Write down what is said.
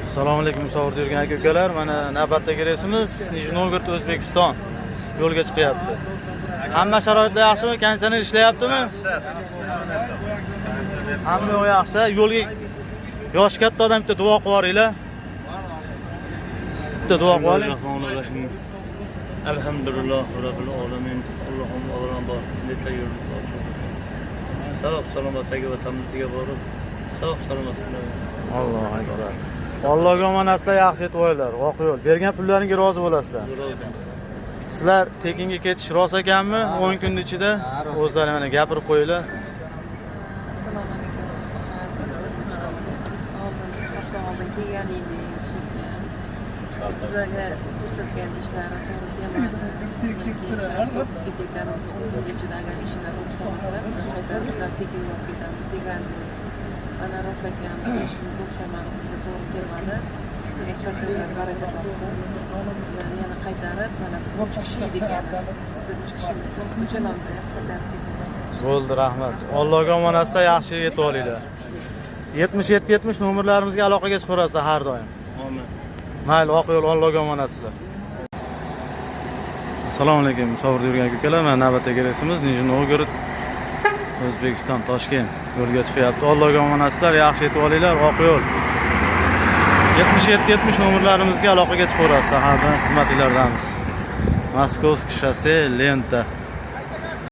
Assalomu alaykum musofirda yurgan aka-ukalar. Mana navbatdagi reysimiz Nijniy Novgorod O'zbekiston yo'lga chiqyapti. Hamma sharoitlar yaxshimi? Konditsioner ishlayaptimi? Hamma yaxshi. Yo'lga yosh katta odam bitta duo qilib yuboringlar. Bitta duo qilib oling. Alhamdulillah Rabbil alamin. Allohumma avvalambor neta yo'limiz ochiq bo'lsin. Sog' salomatligiga vatanimizga borib, sog' salomatligiga. Allohu akbar. Allohga omonatlar yaxshi etib qo'yinglar. Voq yo'l. Bergan pullaringga rozi bo'lasizlar. Sizlar tekinga ketish rost ekanmi? 10 kun ichida o'zlaringiz mana gapirib qo'yinglar. Assalomu alaykum. Biz oldin kelgan edik. Bizga ko'rsatgan ishlari to'g'ri kelmadi. Avtobusga kelganimiz 10 kun ichida agar ishlar o'xshamasa, bizlar tekin olib ketamiz degandik. Mana rost ekan, ishimiz o'xshamadi, bizga to'g'ri kelmadi. Shofyorlar baraka topsin. Bizlarni yana qaytarib, mana biz 3 kishi edik yana. Biz 3 kishimiz ko'chalamiz ham qaytardik. Bo'ldi, rahmat. Allohga omonatlar yaxshi yetib olinglar. 77-70 nomerlarimizga aloqaga chiqaverasizlar har doim. Amin. Mayli, voq yo'l, Allohga omonatsizlar. Assalomu alaykum musofirda yurgan aka-ukalar. Mana navbatdagi reysimiz Nijniy Novgorod O'zbekiston Toshkent yo'lga chiqyapti. Allohga omonatsizlar, yaxshi yetib olinglar, voq yo'l. 77-70 nomerlarimizga aloqaga chiqaverasizlar. Har doim xizmatinglardamiz. Moskovskiy shosse, lenta.